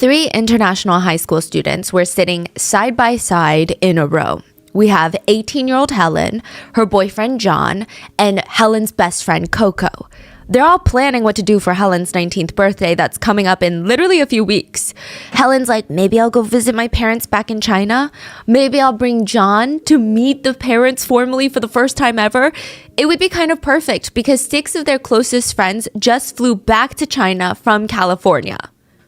Three international high school students were sitting side by side in a row. We have 18-year-old Helen, her boyfriend John, and Helen's best friend Coco. They're all planning what to do for Helen's 19th birthday that's coming up in literally a few weeks. Helen's like, maybe I'll go visit my parents back in China. Maybe I'll bring John to meet the parents formally for the first time ever. It would be kind of perfect because 6 of their closest friends just flew back to China from California.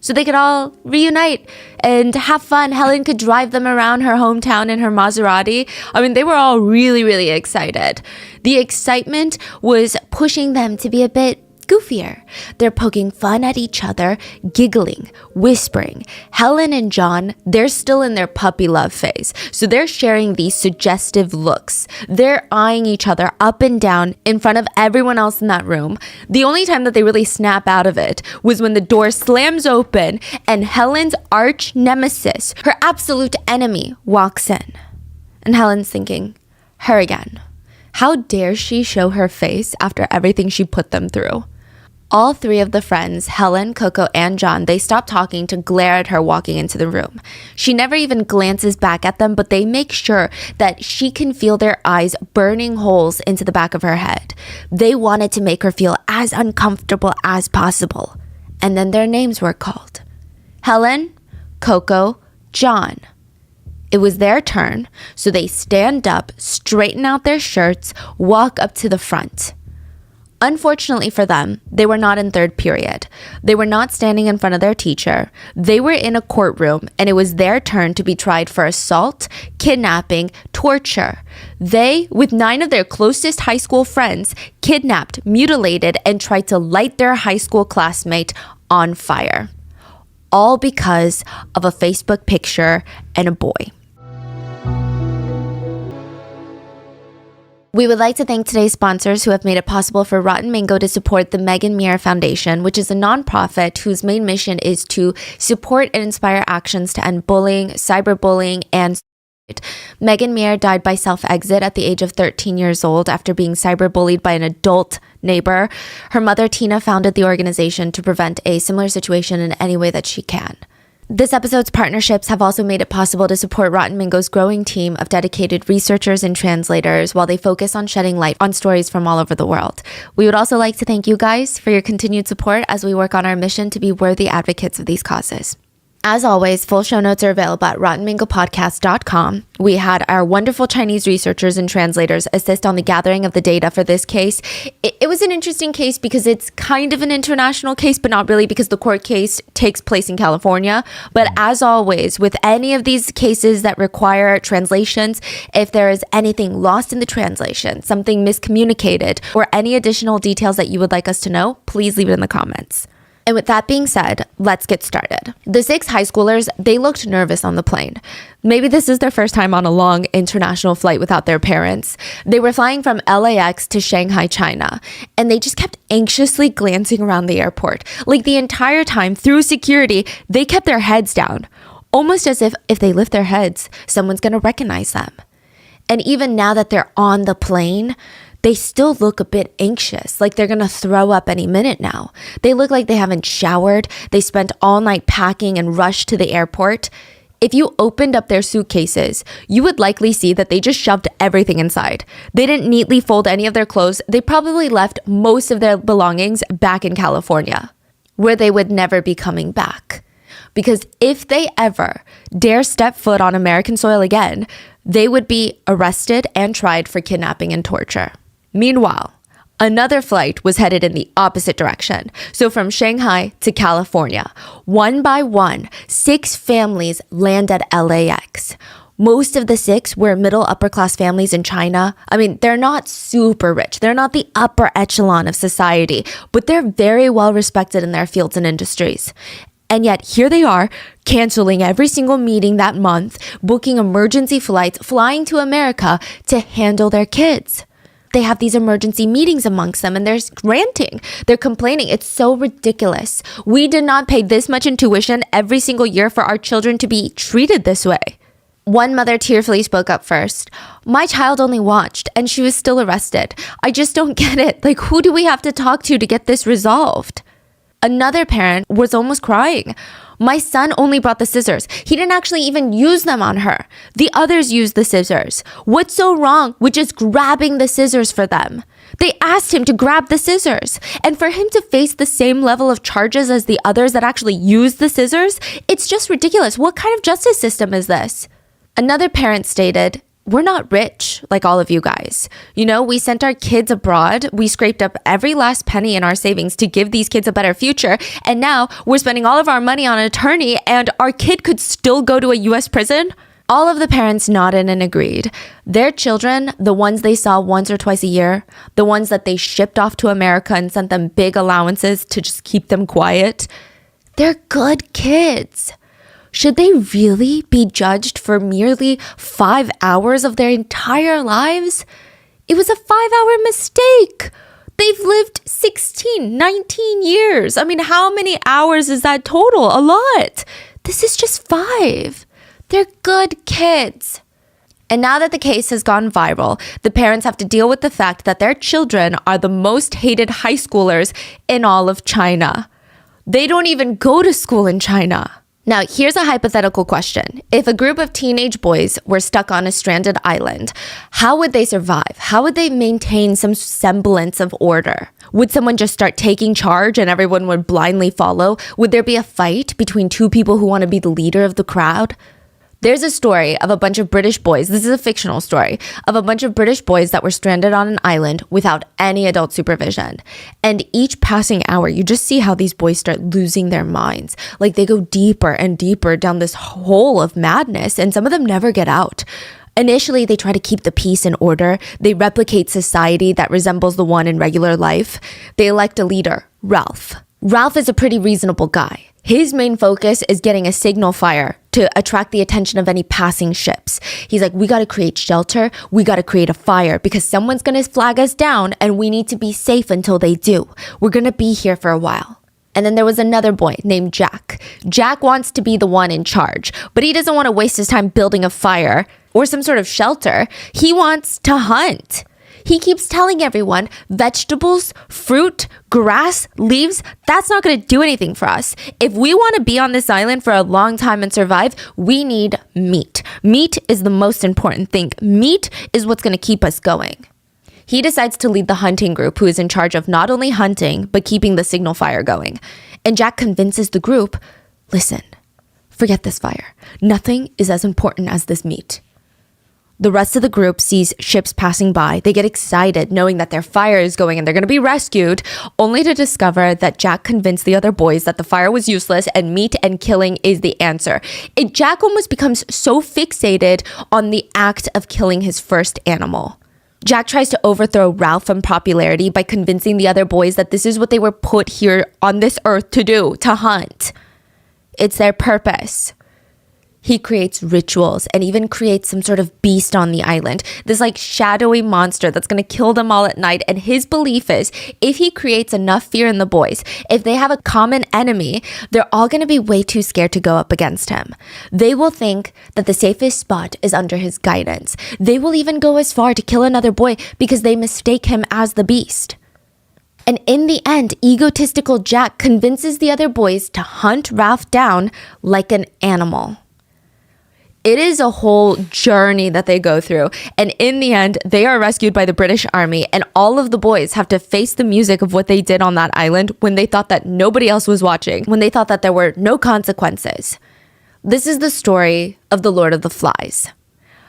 So they could all reunite and have fun. Helen could drive them around her hometown in her Maserati. I mean, they were all really, really excited. The excitement was pushing them to be a bit goofier. They're poking fun at each other, giggling, whispering. Helen and John, they're still in their puppy love phase. So they're sharing these suggestive looks. They're eyeing each other up and down in front of everyone else in that room. The only time that they really snap out of it was when the door slams open and Helen's arch nemesis, her absolute enemy, walks in. And Helen's thinking, her again. How dare she show her face after everything she put them through? All 3 of the friends, Helen, Coco, and John, they stop talking to glare at her walking into the room. She never even glances back at them, but they make sure that she can feel their eyes burning holes into the back of her head. They wanted to make her feel as uncomfortable as possible. And then their names were called. Helen, Coco, John. It was their turn, so they stand up, straighten out their shirts, walk up to the front. Unfortunately for them, they were not in third period. They were not standing in front of their teacher. They were in a courtroom, and it was their turn to be tried for assault, kidnapping, torture. They, with 9 of their closest high school friends, kidnapped, mutilated, and tried to light their high school classmate on fire. All because of a Facebook picture and a boy. We would like to thank today's sponsors who have made it possible for Rotten Mango to support the Megan Muir Foundation, which is a nonprofit whose main mission is to support and inspire actions to end bullying, cyberbullying, and suicide. Megan Muir died by self-exit at the age of 13 years old after being cyberbullied by an adult neighbor. Her mother, Tina, founded the organization to prevent a similar situation in any way that she can. This episode's partnerships have also made it possible to support Rotten Mango's growing team of dedicated researchers and translators while they focus on shedding light on stories from all over the world. We would also like to thank you guys for your continued support as we work on our mission to be worthy advocates of these causes. As always, full show notes are available at rottenmangopodcast.com. We had our wonderful Chinese researchers and translators assist on the gathering of the data for this case. It was an interesting case because it's kind of an international case, but not really because the court case takes place in California. But as always, with any of these cases that require translations, if there is anything lost in the translation, something miscommunicated, or any additional details that you would like us to know, please leave it in the comments. And with that being said, let's get started. The 6 high schoolers, they looked nervous on the plane. Maybe this is their first time on a long international flight without their parents. They were flying from LAX to Shanghai, China, and they just kept anxiously glancing around the airport. Like the entire time through security, they kept their heads down, almost as if they lift their heads, someone's gonna recognize them. And even now that they're on the plane, they still look a bit anxious, like they're gonna throw up any minute now. They look like they haven't showered. They spent all night packing and rushed to the airport. If you opened up their suitcases, you would likely see that they just shoved everything inside. They didn't neatly fold any of their clothes. They probably left most of their belongings back in California, where they would never be coming back. Because if they ever dare step foot on American soil again, they would be arrested and tried for kidnapping and torture. Meanwhile, another flight was headed in the opposite direction. So from Shanghai to California, one by one, 6 families land at LAX. Most of the 6 were middle upper class families in China. I mean, they're not super rich. They're not the upper echelon of society, but they're very well respected in their fields and industries. And yet here they are, canceling every single meeting that month, booking emergency flights, flying to America to handle their kids. They have these emergency meetings amongst them and they're ranting. They're complaining. It's so ridiculous. We did not pay this much in tuition every single year for our children to be treated this way. One mother tearfully spoke up first. My child only watched and she was still arrested. I just don't get it. Like, who do we have to talk to get this resolved? Another parent was almost crying. My son only brought the scissors. He didn't actually even use them on her. The others used the scissors. What's so wrong with just grabbing the scissors for them? They asked him to grab the scissors. And for him to face the same level of charges as the others that actually used the scissors, it's just ridiculous. What kind of justice system is this? Another parent stated, "We're not rich like all of you guys. You know, we sent our kids abroad. We scraped up every last penny in our savings to give these kids a better future. And now we're spending all of our money on an attorney and our kid could still go to a US prison?" All of the parents nodded and agreed. Their children, the ones they saw once or twice a year, the ones that they shipped off to America and sent them big allowances to just keep them quiet, they're good kids. Should they really be judged for merely 5 hours of their entire lives? It was a 5-hour mistake. They've lived 16, 19 years. I mean, how many hours is that total? A lot. This is just 5. They're good kids. And now that the case has gone viral, the parents have to deal with the fact that their children are the most hated high schoolers in all of China. They don't even go to school in China. Now, here's a hypothetical question. If a group of teenage boys were stuck on a stranded island, how would they survive? How would they maintain some semblance of order? Would someone just start taking charge and everyone would blindly follow? Would there be a fight between two people who want to be the leader of the crowd? There's a story of a bunch of British boys, this is a fictional story, of a bunch of British boys that were stranded on an island without any adult supervision. And each passing hour, you just see how these boys start losing their minds. Like they go deeper and deeper down this hole of madness, and some of them never get out. Initially, they try to keep the peace and order. They replicate society that resembles the one in regular life. They elect a leader, Ralph. Ralph is a pretty reasonable guy. His main focus is getting a signal fire to attract the attention of any passing ships. He's like, we got to create shelter. We got to create a fire because someone's going to flag us down and we need to be safe until they do. We're going to be here for a while. And then there was another boy named Jack. Jack wants to be the one in charge, but he doesn't want to waste his time building a fire or some sort of shelter. He wants to hunt. He keeps telling everyone, vegetables, fruit, grass, leaves, that's not going to do anything for us. If we want to be on this island for a long time and survive, we need meat. Meat is the most important thing. Meat is what's going to keep us going. He decides to lead the hunting group, who is in charge of not only hunting, but keeping the signal fire going. And Jack convinces the group, listen, forget this fire. Nothing is as important as this meat. The rest of the group sees ships passing by. They get excited knowing that their fire is going and they're going to be rescued, only to discover that Jack convinced the other boys that the fire was useless and meat and killing is the answer. Jack almost becomes so fixated on the act of killing his first animal. Jack tries to overthrow Ralph from popularity by convincing the other boys that this is what they were put here on this earth to do, to hunt. It's their purpose. He creates rituals and even creates some sort of beast on the island. This like shadowy monster that's going to kill them all at night. And his belief is if he creates enough fear in the boys, if they have a common enemy, they're all going to be way too scared to go up against him. They will think that the safest spot is under his guidance. They will even go as far to kill another boy because they mistake him as the beast. And in the end, egotistical Jack convinces the other boys to hunt Ralph down like an animal. It is a whole journey that they go through. And in the end, they are rescued by the British Army. And all of the boys have to face the music of what they did on that island when they thought that nobody else was watching, when they thought that there were no consequences. This is the story of the Lord of the Flies.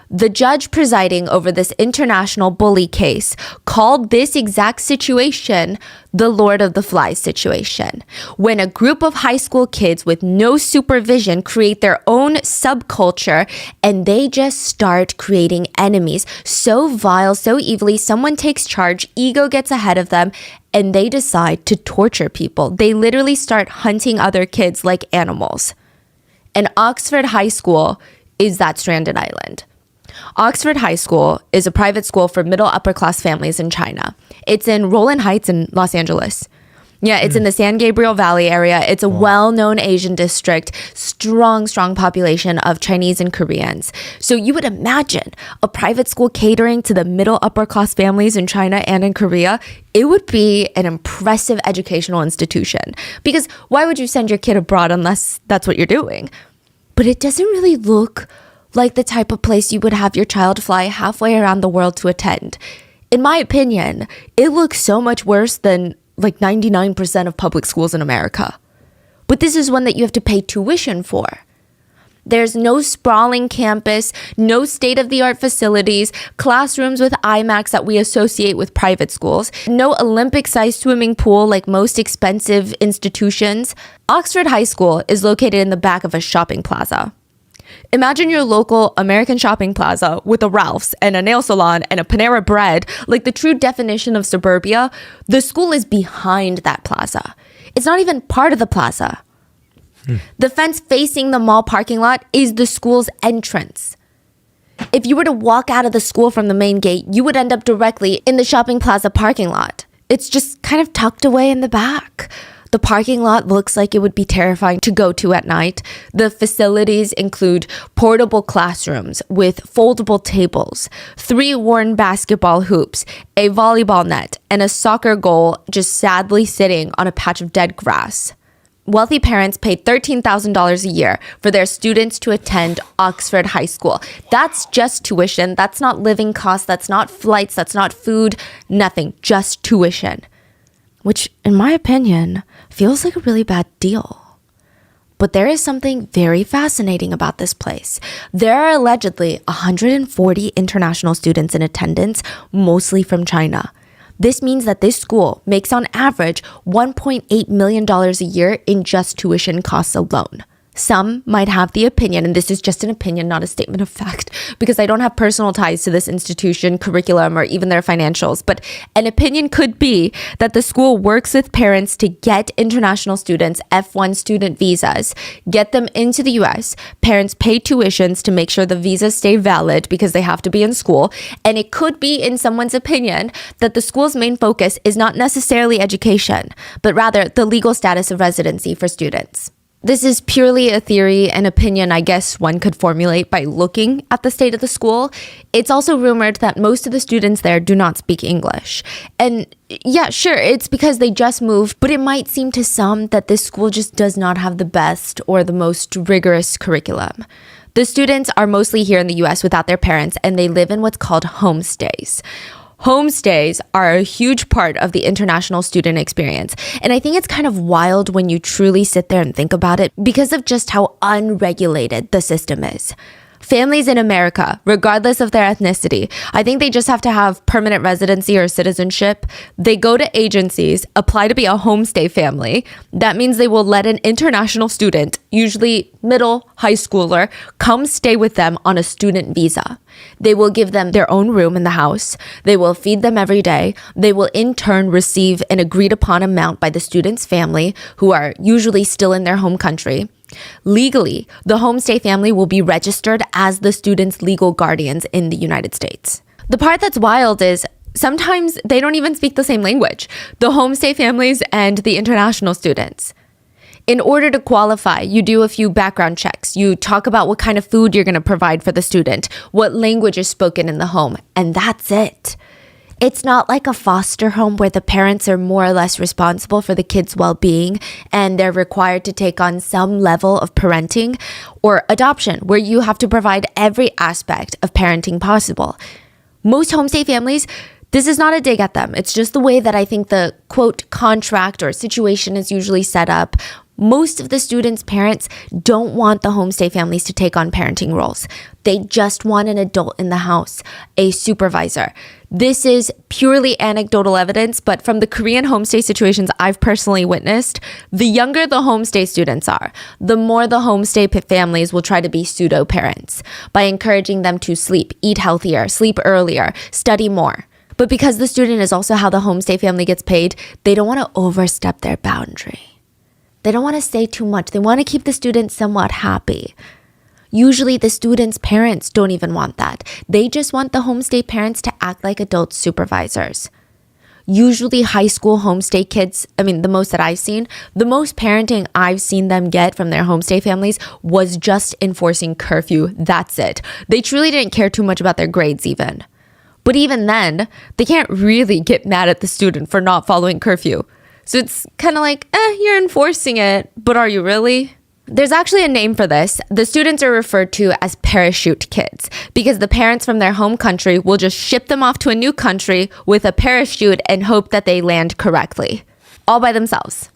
The judge presiding over this international bully case called this exact situation the Lord of the Flies situation, when a group of high school kids with no supervision create their own subculture and they just start creating enemies so vile, so evilly. Someone takes charge, ego gets ahead of them, and they decide to torture people. They literally start hunting other kids like animals. And Oxford High School is that stranded island. Oxford High School is a private school for middle upper class families in China. It's in Rowland Heights in Los Angeles. Yeah, it's in the San Gabriel Valley area. It's a well-known Asian district, strong population of Chinese and Koreans. So you would imagine a private school catering to the middle upper class families in China and in Korea. It would be an impressive educational institution. Because why would you send your kid abroad unless that's what you're doing? But it doesn't really look like the type of place you would have your child fly halfway around the world to attend. In my opinion, it looks so much worse than like 99% of public schools in America. But this is one that you have to pay tuition for. There's no sprawling campus, no state-of-the-art facilities, classrooms with iMacs that we associate with private schools, no Olympic-sized swimming pool like most expensive institutions. Oxford High School is located in the back of a shopping plaza. Imagine your local American shopping plaza with a Ralph's and a nail salon and a Panera Bread, like the true definition of suburbia. The school is behind that plaza. It's not even part of the plaza. The fence facing the mall parking lot is the school's entrance. If you were to walk out of the school from the main gate, you would end up directly in the shopping plaza parking lot. It's just kind of tucked away in the back. The parking lot looks like it would be terrifying to go to at night. The facilities include portable classrooms with foldable tables, 3 worn basketball hoops, a volleyball net, and a soccer goal just sadly sitting on a patch of dead grass. Wealthy parents pay $13,000 a year for their students to attend Oxford High School. That's just tuition. That's not living costs. That's not flights. That's not food. Nothing. Just tuition. Which, in my opinion, feels like a really bad deal. But there is something very fascinating about this place. There are allegedly 140 international students in attendance, mostly from China. This means that this school makes on average $1.8 million a year in just tuition costs alone. Some might have the opinion, and this is just an opinion, not a statement of fact, because I don't have personal ties to this institution, curriculum, or even their financials, but an opinion could be that the school works with parents to get international students F1 student visas, get them into the US, parents pay tuitions to make sure the visas stay valid because they have to be in school, and it could be, in someone's opinion, that the school's main focus is not necessarily education, but rather the legal status of residency for students. This is purely a theory and opinion I guess one could formulate by looking at the state of the school. It's also rumored that most of the students there do not speak English. And yeah, sure, it's because they just moved, but it might seem to some that this school just does not have the best or the most rigorous curriculum. The students are mostly here in the US without their parents, and they live in what's called homestays. Homestays are a huge part of the international student experience. And I think it's kind of wild when you truly sit there and think about it because of just how unregulated the system is. Families in America, regardless of their ethnicity, I think they just have to have permanent residency or citizenship. They go to agencies, apply to be a homestay family. That means they will let an international student, usually middle, high schooler, come stay with them on a student visa. They will give them their own room in the house. They will feed them every day. They will in turn receive an agreed upon amount by the student's family, who are usually still in their home country. Legally, the homestay family will be registered as the student's legal guardians in the United States. The part that's wild is sometimes they don't even speak the same language, the homestay families and the international students. In order to qualify, you do a few background checks. You talk about what kind of food you're going to provide for the student, what language is spoken in the home, and that's it. It's not like a foster home where the parents are more or less responsible for the kid's well-being and they're required to take on some level of parenting, or adoption, where you have to provide every aspect of parenting possible. Most homestay families, this is not a dig at them. It's just the way that I think the, quote, contract or situation is usually set up. Most of the students' parents don't want the homestay families to take on parenting roles. They just want an adult in the house, a supervisor. This is purely anecdotal evidence, but from the Korean homestay situations I've personally witnessed, the younger the homestay students are, the more the homestay families will try to be pseudo-parents by encouraging them to sleep, eat healthier, sleep earlier, study more. But because the student is also how the homestay family gets paid, they don't want to overstep their boundary. They don't want to say too much. They want to keep the student somewhat happy. Usually the students' parents don't even want that. They just want the homestay parents to act like adult supervisors. usually high school homestay kids, I mean, the most that I've seen, the most parenting I've seen them get from their homestay families was just enforcing curfew. That's it. They truly didn't care too much about their grades even. But even then, they can't really get mad at the student for not following curfew. So it's kind of like, you're enforcing it, but are you really? There's actually a name for this. The students are referred to as parachute kids because the parents from their home country will just ship them off to a new country with a parachute and hope that they land correctly, all by themselves.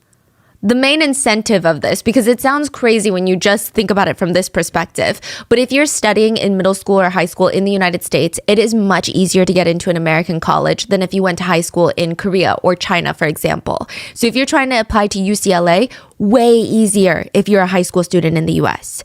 The main incentive of this, because it sounds crazy when you just think about it from this perspective, but if you're studying in middle school or high school in the United States, it is much easier to get into an American college than if you went to high school in Korea or China, for example. So if you're trying to apply to UCLA, way easier if you're a high school student in the US.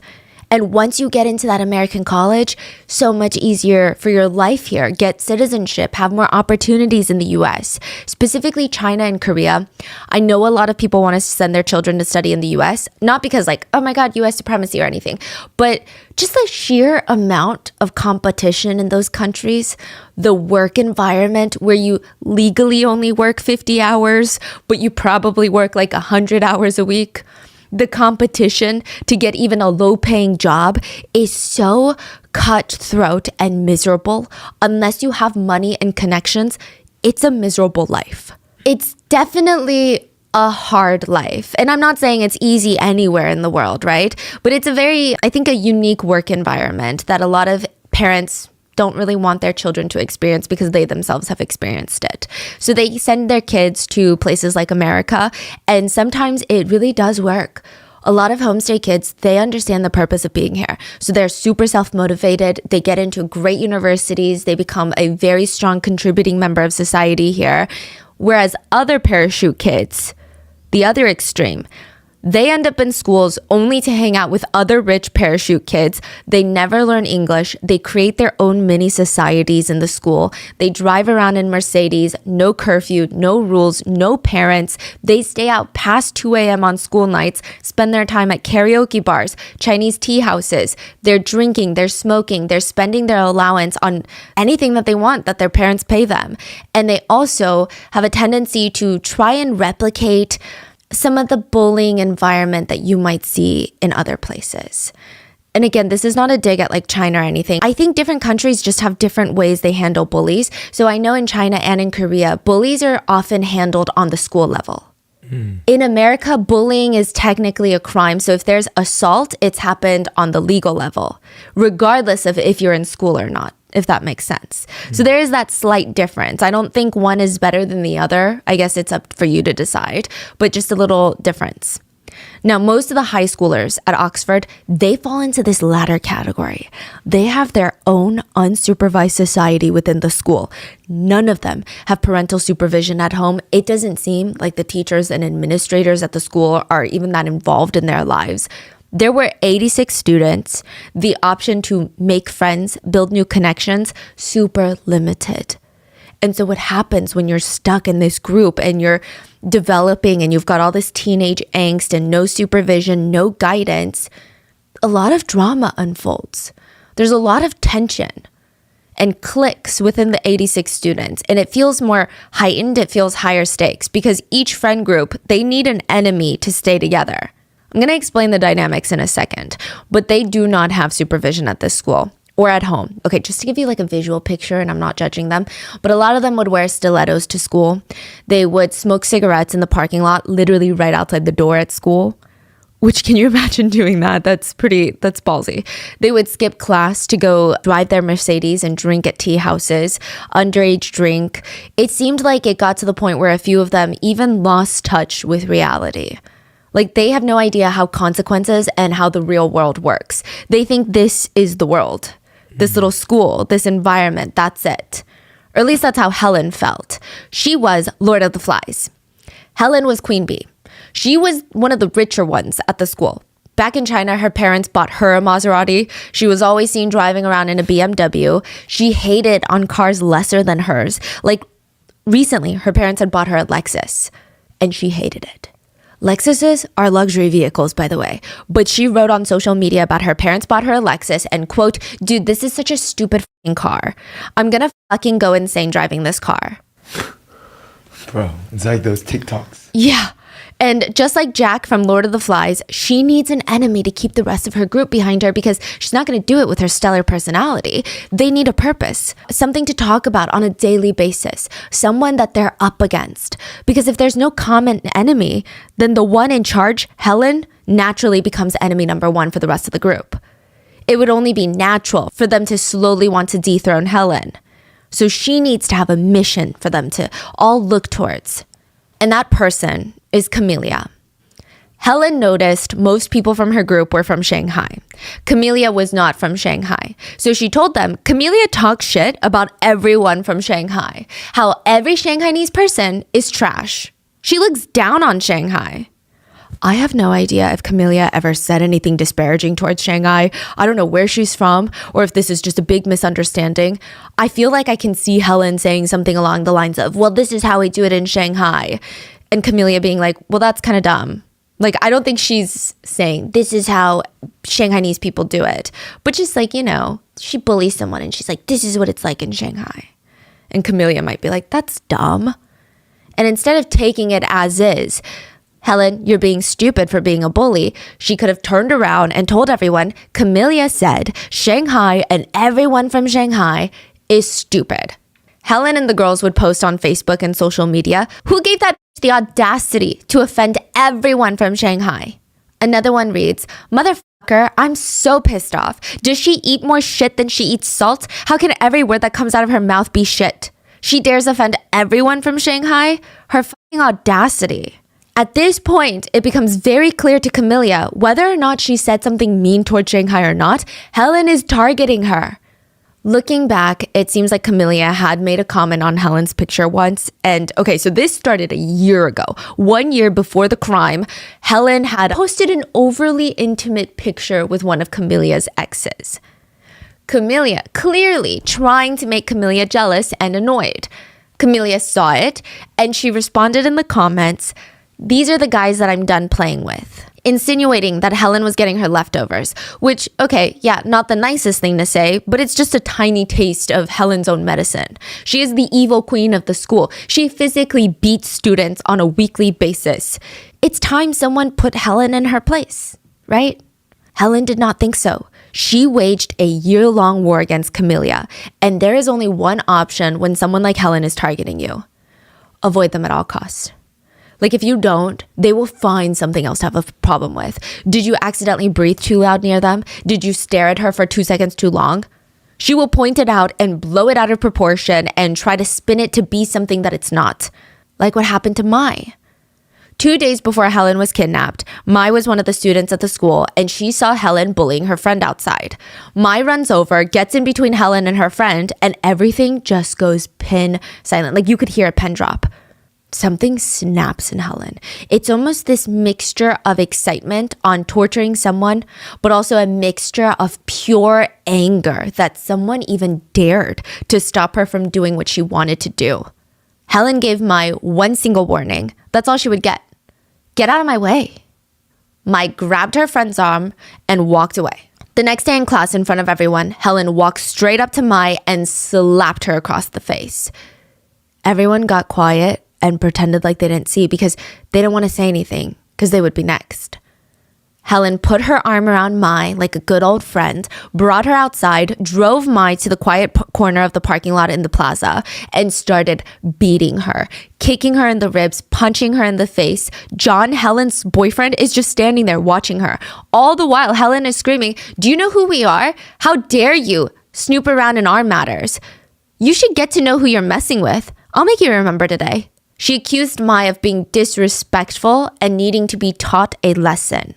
And once you get into that American college, so much easier for your life here. Get citizenship, have more opportunities in the US, specifically China and Korea. I know a lot of people want to send their children to study in the US, not because like, oh my God, US supremacy or anything, but just the sheer amount of competition in those countries, the work environment where you legally only work 50 hours, but you probably work like 100 hours a week. The competition to get even a low-paying job is so cutthroat and miserable. Unless you have money and connections, it's a miserable life. It's definitely a hard life. And I'm not saying it's easy anywhere in the world, right? But it's I think, a unique work environment that a lot of parents don't really want their children to experience because they themselves have experienced it. So they send their kids to places like America, and sometimes it really does work. A lot of homestay kids, they understand the purpose of being here. So they're super self-motivated. They get into great universities. They become a very strong contributing member of society here. Whereas other parachute kids, the other extreme, they end up in schools only to hang out with other rich parachute kids. They never learn English. They create their own mini societies in the school. They drive around in Mercedes, no curfew, no rules, no parents. They stay out past 2 a.m. on school nights, spend their time at karaoke bars, Chinese tea houses. They're drinking, they're smoking, they're spending their allowance on anything that they want that their parents pay them. And they also have a tendency to try and replicate some of the bullying environment that you might see in other places. And again, this is not a dig at like China or anything. I think different countries just have different ways they handle bullies. So I know in China and in Korea, bullies are often handled on the school level. In America, bullying is technically a crime. So if there's assault, it's happened on the legal level, regardless of if you're in school or not, if that makes sense. So there is that slight difference. I don't think one is better than the other. I guess it's up for you to decide, but just a little difference. Now, most of the high schoolers at Oxford, they fall into this latter category. They have their own unsupervised society within the school. None of them have parental supervision at home. It doesn't seem like the teachers and administrators at the school are even that involved in their lives. There were 86 students. The option to make friends, build new connections, super limited. And so what happens when you're stuck in this group and you're developing and you've got all this teenage angst and no supervision, no guidance, a lot of drama unfolds. There's a lot of tension and cliques within the 86 students. And it feels more heightened. It feels higher stakes because each friend group, they need an enemy to stay together. I'm going to explain the dynamics in a second, but they do not have supervision at this school or at home. Okay, just to give you like a visual picture, and I'm not judging them, but a lot of them would wear stilettos to school. They would smoke cigarettes in the parking lot, literally right outside the door at school. Which, can you imagine doing that? That's ballsy. They would skip class to go drive their Mercedes and drink at tea houses, underage drink. It seemed like it got to the point where a few of them even lost touch with reality. Like they have no idea how consequences and how the real world works. They think this is the world, this little school, this environment, that's it. Or at least that's how Helen felt. She was Lord of the Flies. Helen was Queen Bee. She was one of the richer ones at the school. Back in China, her parents bought her a Maserati. She was always seen driving around in a BMW. She hated on cars lesser than hers. Like recently, her parents had bought her a Lexus and she hated it. Lexuses are luxury vehicles, by the way, but she wrote on social media about her parents bought her a Lexus and quote, "Dude, this is such a stupid fucking car. I'm gonna fucking go insane driving this car." Bro, it's like those TikToks. Yeah. And just like Jack from Lord of the Flies, she needs an enemy to keep the rest of her group behind her because she's not going to do it with her stellar personality. They need a purpose, something to talk about on a daily basis, someone that they're up against. Because if there's no common enemy, then the one in charge, Helen, naturally becomes enemy number one for the rest of the group. It would only be natural for them to slowly want to dethrone Helen. So she needs to have a mission for them to all look towards. And that person is Camellia. Helen noticed most people from her group were from Shanghai. Camellia was not from Shanghai. So she told them, Camellia talks shit about everyone from Shanghai. How every Shanghainese person is trash. She looks down on Shanghai. I have no idea if Camellia ever said anything disparaging towards Shanghai. I don't know where she's from or if this is just a big misunderstanding. I feel like I can see Helen saying something along the lines of, well, this is how we do it in Shanghai. And Camellia being like, well, that's kind of dumb. Like, I don't think she's saying this is how Shanghainese people do it. But just like, she bullies someone and she's like, this is what it's like in Shanghai. And Camellia might be like, that's dumb. And instead of taking it as is, Helen, you're being stupid for being a bully, she could have turned around and told everyone, Camellia said Shanghai and everyone from Shanghai is stupid. Helen and the girls would post on Facebook and social media, who gave that the audacity to offend everyone from Shanghai? Another one reads, motherfucker, I'm so pissed off. Does she eat more shit than she eats salt? How can every word that comes out of her mouth be shit? She dares offend everyone from Shanghai? Her fucking audacity. At this point, it becomes very clear to Camellia whether or not she said something mean towards Shanghai or not, Helen is targeting her. Looking back, it seems like Camellia had made a comment on Helen's picture once. And okay, so this started a year ago. 1 year before the crime, Helen had posted an overly intimate picture with one of Camellia's exes. Camellia clearly trying to make Camellia jealous and annoyed. Camellia saw it and she responded in the comments, these are the guys that I'm done playing with. Insinuating that Helen was getting her leftovers, which, okay, yeah, not the nicest thing to say, but it's just a tiny taste of Helen's own medicine. She is the evil queen of the school. She physically beats students on a weekly basis. It's time someone put Helen in her place, right? Helen did not think so. She waged a year-long war against Camellia, and there is only one option when someone like Helen is targeting you. Avoid them at all costs. Like, if you don't, they will find something else to have a problem with. Did you accidentally breathe too loud near them? Did you stare at her for 2 seconds too long? She will point it out and blow it out of proportion and try to spin it to be something that it's not. Like what happened to Mai. 2 days before Helen was kidnapped, Mai was one of the students at the school and she saw Helen bullying her friend outside. Mai runs over, gets in between Helen and her friend, and everything just goes pin silent. Like you could hear a pen drop. Something snaps in Helen. It's almost this mixture of excitement on torturing someone, but also a mixture of pure anger that someone even dared to stop her from doing what she wanted to do. Helen gave Mai one single warning. That's all she would get. Get out of my way. Mai grabbed her friend's arm and walked away. The next day in class, in front of everyone, Helen walked straight up to Mai and slapped her across the face. Everyone got quiet and pretended like they didn't see because they didn't want to say anything because they would be next. Helen put her arm around Mai like a good old friend, brought her outside, drove Mai to the quiet corner of the parking lot in the plaza, and started beating her, kicking her in the ribs, punching her in the face. John, Helen's boyfriend, is just standing there watching her. All the while, Helen is screaming, "Do you know who we are? How dare you snoop around in our matters? You should get to know who you're messing with. I'll make you remember today." She accused Mai of being disrespectful and needing to be taught a lesson.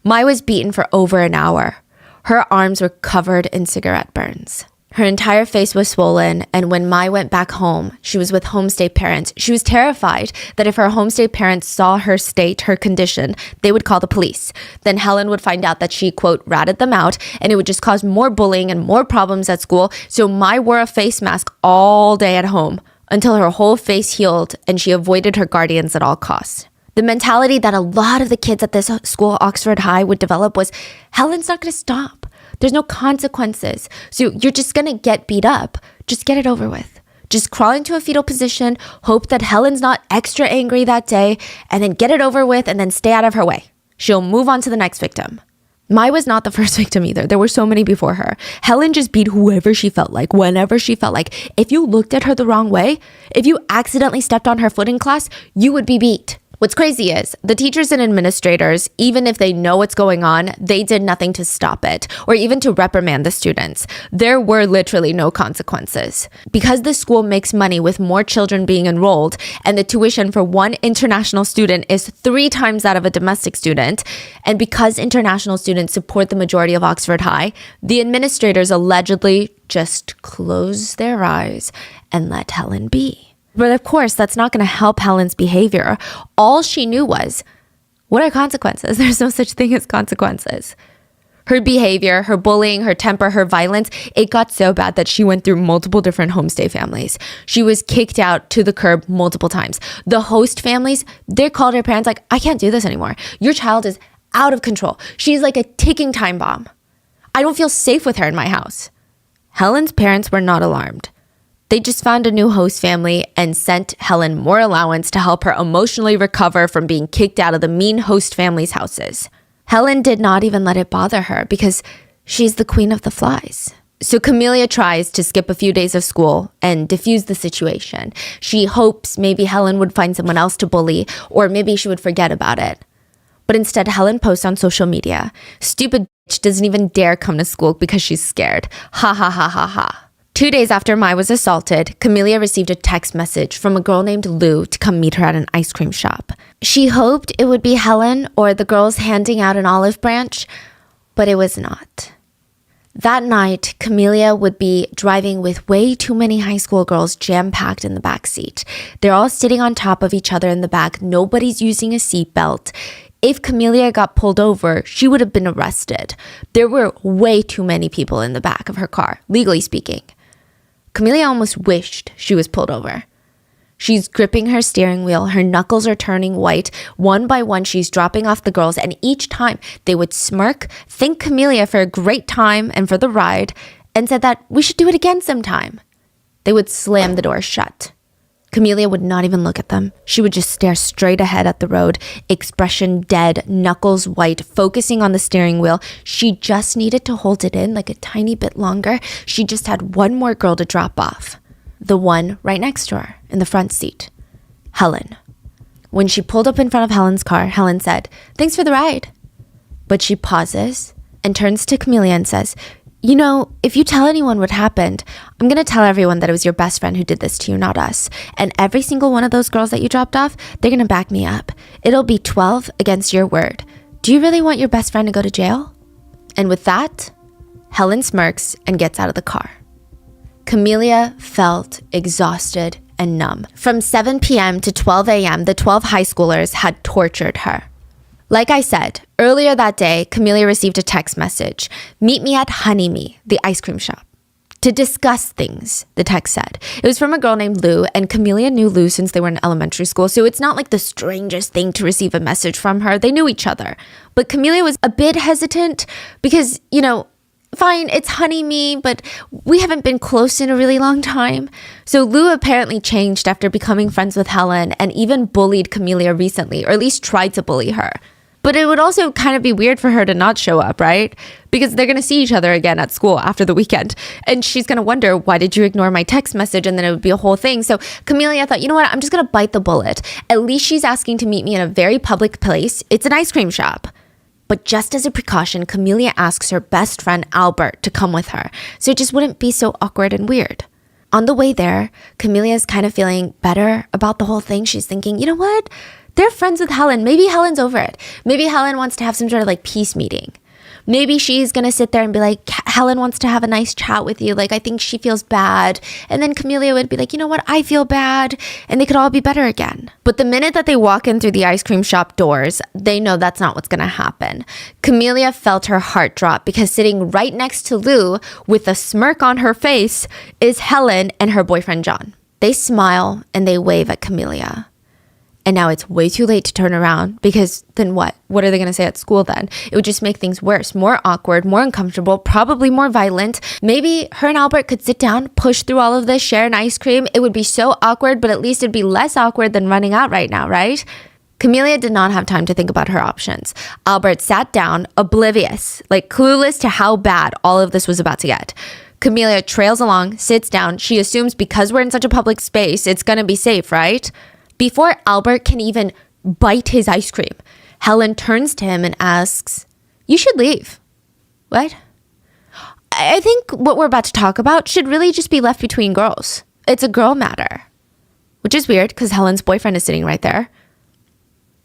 Mai was beaten for over an hour. Her arms were covered in cigarette burns. Her entire face was swollen, and when Mai went back home, she was with homestay parents. She was terrified that if her homestay parents saw her state, her condition, they would call the police. Then Helen would find out that she, quote, ratted them out, and it would just cause more bullying and more problems at school. So Mai wore a face mask all day at home until her whole face healed and she avoided her guardians at all costs. The mentality that a lot of the kids at this school, Oxford High, would develop was, Helen's not going to stop. There's no consequences. So you're just going to get beat up. Just get it over with. Just crawl into a fetal position, hope that Helen's not extra angry that day, and then get it over with and then stay out of her way. She'll move on to the next victim. Mai was not the first victim either. There were so many before her. Helen just beat whoever she felt like, whenever she felt like. If you looked at her the wrong way, if you accidentally stepped on her foot in class, you would be beat. What's crazy is the teachers and administrators, even if they know what's going on, they did nothing to stop it or even to reprimand the students. There were literally no consequences. Because the school makes money with more children being enrolled and the tuition for one international student is 3 times that of a domestic student, and because international students support the majority of Oxford High, the administrators allegedly just closed their eyes and let Helen be. But of course, that's not going to help Helen's behavior. All she knew was, what are consequences? There's no such thing as consequences. Her behavior, her bullying, her temper, her violence, it got so bad that she went through multiple different homestay families. She was kicked out to the curb multiple times. The host families, they called her parents like, I can't do this anymore. Your child is out of control. She's like a ticking time bomb. I don't feel safe with her in my house. Helen's parents were not alarmed. They just found a new host family and sent Helen more allowance to help her emotionally recover from being kicked out of the mean host family's houses. Helen did not even let it bother her because she's the queen of the flies. So Camelia tries to skip a few days of school and diffuse the situation. She hopes maybe Helen would find someone else to bully, or maybe she would forget about it. But instead, Helen posts on social media, "Stupid bitch doesn't even dare come to school because she's scared. Ha ha ha ha ha." 2 days after Mai was assaulted, Camelia received a text message from a girl named Lou to come meet her at an ice cream shop. She hoped it would be Helen or the girls handing out an olive branch, but it was not. That night, Camelia would be driving with way too many high school girls jam-packed in the back seat. They're all sitting on top of each other in the back. Nobody's using a seatbelt. If Camelia got pulled over, she would have been arrested. There were way too many people in the back of her car, legally speaking. Camelia almost wished she was pulled over. She's gripping her steering wheel. Her knuckles are turning white. One by one, she's dropping off the girls. And each time they would smirk, thank Camelia for a great time and for the ride, and said that we should do it again sometime. They would slam the door shut. Camelia would not even look at them. She would just stare straight ahead at the road, expression dead, knuckles white, focusing on the steering wheel. She just needed to hold it in like a tiny bit longer. She just had one more girl to drop off. The one right next to her in the front seat. Helen. When she pulled up in front of Helen's car, Helen said, "Thanks for the ride." But she pauses and turns to Camelia and says, "You know, if you tell anyone what happened, I'm going to tell everyone that it was your best friend who did this to you, not us. And every single one of those girls that you dropped off, they're going to back me up. It'll be 12 against your word. Do you really want your best friend to go to jail?" And with that, Helen smirks and gets out of the car. Camelia felt exhausted and numb. From 7 p.m. to 12 a.m., the 12 high schoolers had tortured her. Like I said, earlier that day, Camelia received a text message. "Meet me at Honey Me, the ice cream shop, to discuss things," the text said. It was from a girl named Lou, and Camelia knew Lou since they were in elementary school, so it's not like the strangest thing to receive a message from her. They knew each other. But Camelia was a bit hesitant because, fine, it's Honey Me, but we haven't been close in a really long time. So Lou apparently changed after becoming friends with Helen and even bullied Camelia recently, or at least tried to bully her. But it would also kind of be weird for her to not show up, right? Because they're going to see each other again at school after the weekend. And she's going to wonder, why did you ignore my text message? And then it would be a whole thing. So Camelia thought, you know what? I'm just going to bite the bullet. At least she's asking to meet me in a very public place. It's an ice cream shop. But just as a precaution, Camelia asks her best friend Albert to come with her. So it just wouldn't be so awkward and weird. On the way there, Camelia is kind of feeling better about the whole thing. She's thinking, you know what? They're friends with Helen. Maybe Helen's over it. Maybe Helen wants to have some sort of peace meeting. Maybe she's going to sit there and be like, Helen wants to have a nice chat with you. I think she feels bad. And then Camelia would be like, you know what? I feel bad. And they could all be better again. But the minute that they walk in through the ice cream shop doors, they know that's not what's going to happen. Camelia felt her heart drop because sitting right next to Lou with a smirk on her face is Helen and her boyfriend, John. They smile and they wave at Camelia. And now it's way too late to turn around because then what? What are they going to say at school then? It would just make things worse, more awkward, more uncomfortable, probably more violent. Maybe her and Albert could sit down, push through all of this, share an ice cream. It would be so awkward, but at least it'd be less awkward than running out right now, right? Camelia did not have time to think about her options. Albert sat down, oblivious, like clueless to how bad all of this was about to get. Camelia trails along, sits down. She assumes because we're in such a public space, it's going to be safe, right? Before Albert can even bite his ice cream, Helen turns to him and asks, "You should leave." What? I think what we're about to talk about should really just be left between girls. It's a girl matter. Which is weird because Helen's boyfriend is sitting right there.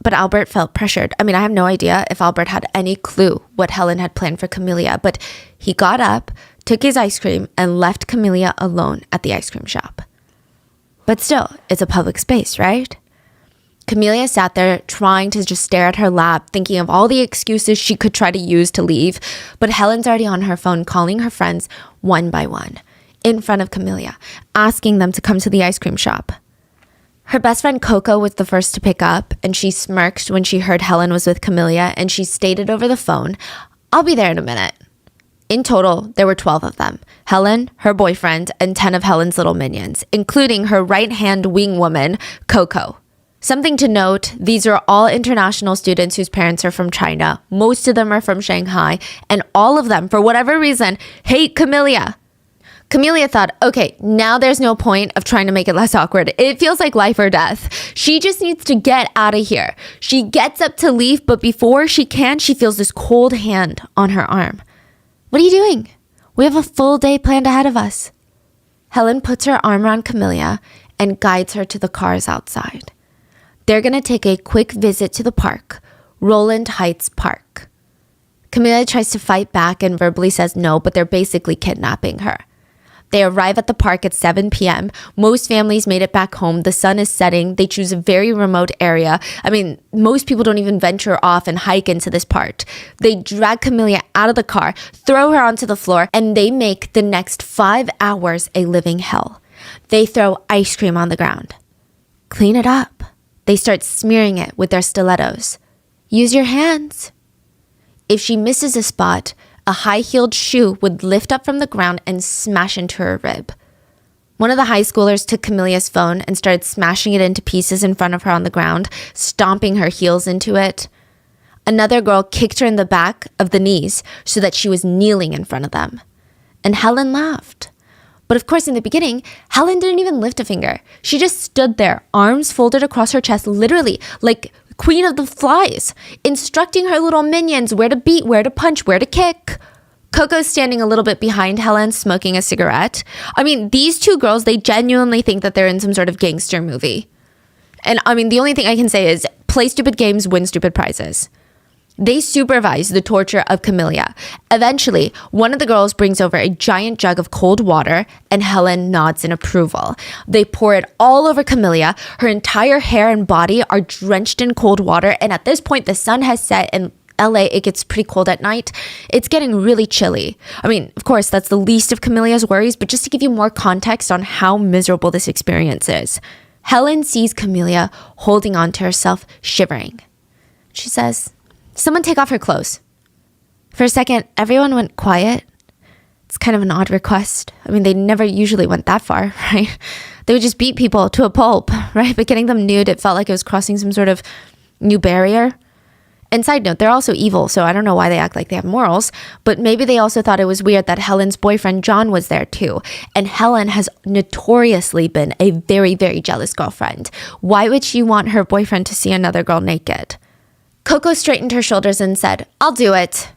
But Albert felt pressured. I mean, I have no idea if Albert had any clue what Helen had planned for Camelia, but he got up, took his ice cream, and left Camelia alone at the ice cream shop. But still, it's a public space, right? Camelia sat there trying to just stare at her lap, thinking of all the excuses she could try to use to leave. But Helen's already on her phone calling her friends one by one in front of Camelia, asking them to come to the ice cream shop. Her best friend Coco was the first to pick up, and she smirked when she heard Helen was with Camelia, and she stated over the phone, "I'll be there in a minute." In total, there were 12 of them. Helen, her boyfriend, and 10 of Helen's little minions, including her right-hand wing woman, Coco. Something to note, these are all international students whose parents are from China. Most of them are from Shanghai, and all of them, for whatever reason, hate Camelia. Camelia thought, okay, now there's no point of trying to make it less awkward. It feels like life or death. She just needs to get out of here. She gets up to leave, but before she can, she feels this cold hand on her arm. "What are you doing? We have a full day planned ahead of us." Helen puts her arm around Camelia and guides her to the cars outside. They're going to take a quick visit to the park, Roland Heights Park. Camelia tries to fight back and verbally says no, but they're basically kidnapping her. They arrive at the park at 7 p.m. Most families made it back home. The sun is setting. They choose a very remote area. I mean, most people don't even venture off and hike into this part. They drag Camelia out of the car, throw her onto the floor, and they make the next 5 hours a living hell. They throw ice cream on the ground. Clean it up. They start smearing it with their stilettos. Use your hands. If she misses a spot, a high-heeled shoe would lift up from the ground and smash into her rib. One of the high schoolers took Camelia's phone and started smashing it into pieces in front of her on the ground, stomping her heels into it. Another girl kicked her in the back of the knees so that she was kneeling in front of them. And Helen laughed. But of course, in the beginning, Helen didn't even lift a finger. She just stood there, arms folded across her chest, literally like Queen of the Flies, instructing her little minions where to beat, where to punch, where to kick. Coco's standing a little bit behind Helen, smoking a cigarette. I mean, these two girls, they genuinely think that they're in some sort of gangster movie. And I mean, the only thing I can say is play stupid games, win stupid prizes. They supervise the torture of Camelia. Eventually, one of the girls brings over a giant jug of cold water, and Helen nods in approval. They pour it all over Camelia. Her entire hair and body are drenched in cold water, and at this point, the sun has set, and LA, it gets pretty cold at night. It's getting really chilly. I mean, of course, that's the least of Camelia's worries, but just to give you more context on how miserable this experience is. Helen sees Camelia holding on to herself, shivering. She says, "Someone take off her clothes." For a second, everyone went quiet. It's kind of an odd request. I mean, they never usually went that far, right? They would just beat people to a pulp, right? But getting them nude, it felt like it was crossing some sort of new barrier. And side note, they're also evil, so I don't know why they act like they have morals, but maybe they also thought it was weird that Helen's boyfriend John was there too. And Helen has notoriously been a very, very jealous girlfriend. Why would she want her boyfriend to see another girl naked? Coco straightened her shoulders and said, "I'll do it."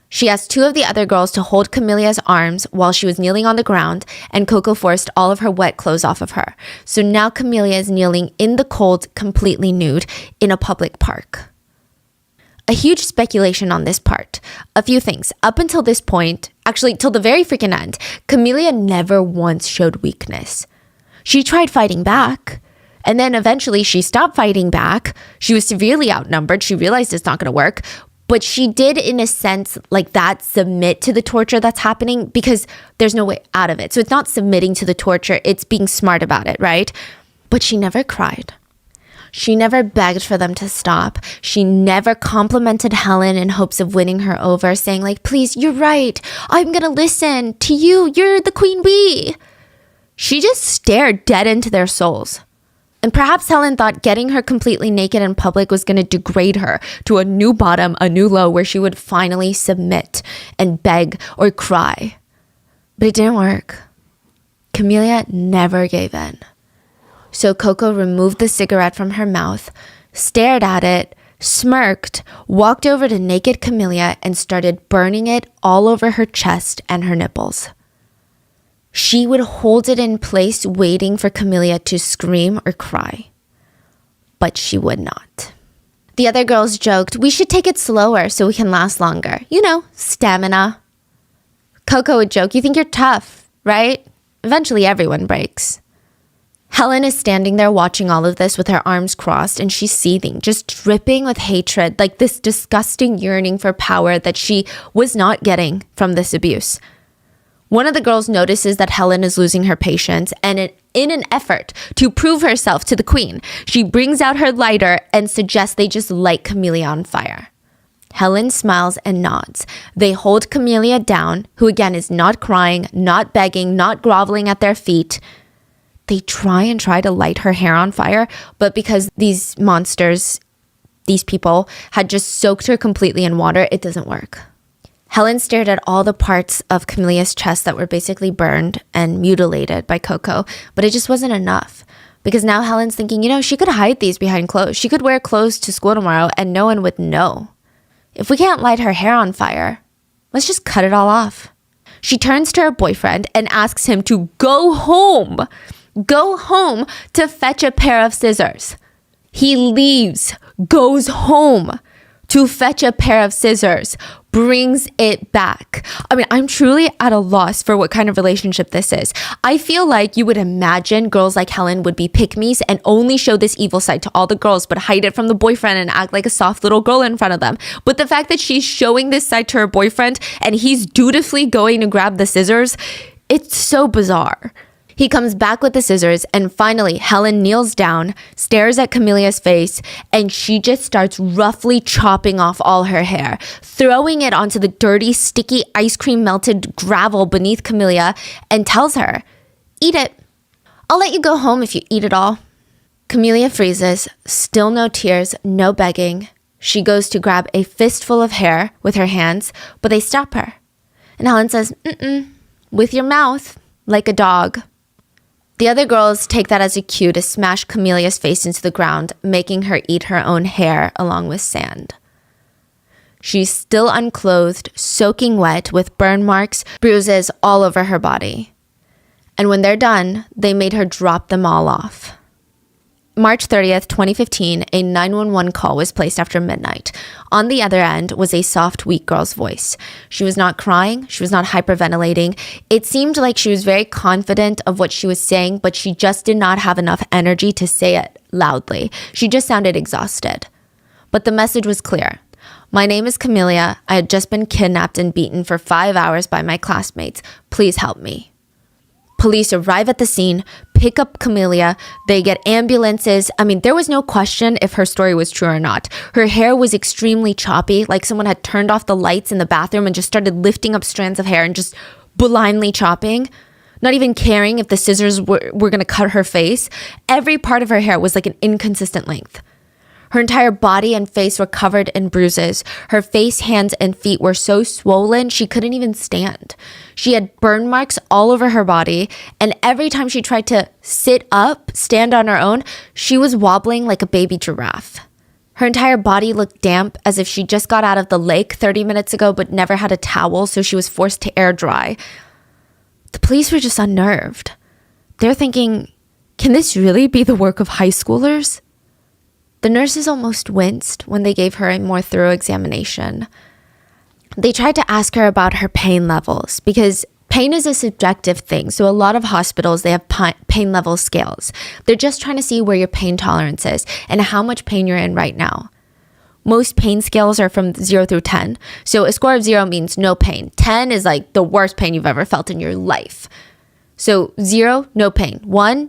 She asked 2 of the other girls to hold Camelia's arms while she was kneeling on the ground, and Coco forced all of her wet clothes off of her. So now Camelia is kneeling in the cold, completely nude, in a public park. A huge speculation on this part. A few things. Up until this point, actually till the very freaking end, Camelia never once showed weakness. She tried fighting back. And then eventually she stopped fighting back. She was severely outnumbered. She realized it's not going to work. But she did, in a sense, like that, submit to the torture that's happening because there's no way out of it. So it's not submitting to the torture. It's being smart about it, right? But she never cried. She never begged for them to stop. She never complimented Helen in hopes of winning her over, saying like, please, you're right. I'm gonna listen to you. You're the queen bee. She just stared dead into their souls. And perhaps Helen thought getting her completely naked in public was going to degrade her to a new bottom, a new low, where she would finally submit and beg or cry. But it didn't work. Camellia never gave in. So Coco removed the cigarette from her mouth, stared at it, smirked, walked over to naked Camellia and started burning it all over her chest and her nipples. She would hold it in place, waiting for Camellia to scream or cry. But she would not. The other girls joked, we should take it slower so we can last longer. You know, stamina. Coco would joke, you think you're tough, right? Eventually everyone breaks. Helen is standing there watching all of this with her arms crossed, and she's seething, just dripping with hatred, like this disgusting yearning for power that she was not getting from this abuse. One of the girls notices that Helen is losing her patience, and in an effort to prove herself to the queen, she brings out her lighter and suggests they just light Camellia on fire. Helen smiles and nods. They hold Camellia down, who again is not crying, not begging, not groveling at their feet. They try to light her hair on fire, but because these monsters, these people, had just soaked her completely in water, it doesn't work. Helen stared at all the parts of Camellia's chest that were basically burned and mutilated by Coco, but it just wasn't enough. Because now Helen's thinking, she could hide these behind clothes. She could wear clothes to school tomorrow and no one would know. If we can't light her hair on fire, let's just cut it all off. She turns to her boyfriend and asks him to go home. Go home to fetch a pair of scissors. He leaves, goes home to fetch a pair of scissors, brings it back. I mean, I'm truly at a loss for what kind of relationship this is. I feel like you would imagine girls like Helen would be pick-me's and only show this evil side to all the girls, but hide it from the boyfriend and act like a soft little girl in front of them. But the fact that she's showing this side to her boyfriend and he's dutifully going to grab the scissors, it's so bizarre. He comes back with the scissors, and finally Helen kneels down, stares at Camellia's face, and she just starts roughly chopping off all her hair, throwing it onto the dirty, sticky, ice cream melted gravel beneath Camellia, and tells her, eat it. I'll let you go home if you eat it all. Camellia freezes, still no tears, no begging. She goes to grab a fistful of hair with her hands, but they stop her. And Helen says, with your mouth, like a dog. The other girls take that as a cue to smash Camellia's face into the ground, making her eat her own hair along with sand. She's still unclothed, soaking wet, with burn marks, bruises all over her body. And when they're done, they made her drop them all off. March 30th, 2015, a 911 call was placed after midnight. On the other end was a soft, weak girl's voice. She was not crying. She was not hyperventilating. It seemed like she was very confident of what she was saying, but she just did not have enough energy to say it loudly. She just sounded exhausted. But the message was clear. My name is Camellia. I had just been kidnapped and beaten for 5 hours by my classmates. Please help me. Police arrive at the scene, pick up Camellia. They get ambulances. I mean, there was no question if her story was true or not. Her hair was extremely choppy, like someone had turned off the lights in the bathroom and just started lifting up strands of hair and just blindly chopping, not even caring if the scissors were going to cut her face. Every part of her hair was like an inconsistent length. Her entire body and face were covered in bruises. Her face, hands, and feet were so swollen she couldn't even stand. She had burn marks all over her body, and every time she tried to sit up, stand on her own, she was wobbling like a baby giraffe. Her entire body looked damp, as if she just got out of the lake 30 minutes ago but never had a towel, so she was forced to air dry. The police were just unnerved. They're thinking, can this really be the work of high schoolers? The nurses almost winced when they gave her a more thorough examination. They tried to ask her about her pain levels because pain is a subjective thing. So a lot of hospitals, they have pain level scales. They're just trying to see where your pain tolerance is and how much pain you're in right now. Most pain scales are from 0 through 10. So a score of 0 means no pain. 10 is like the worst pain you've ever felt in your life. So 0, no pain. 1,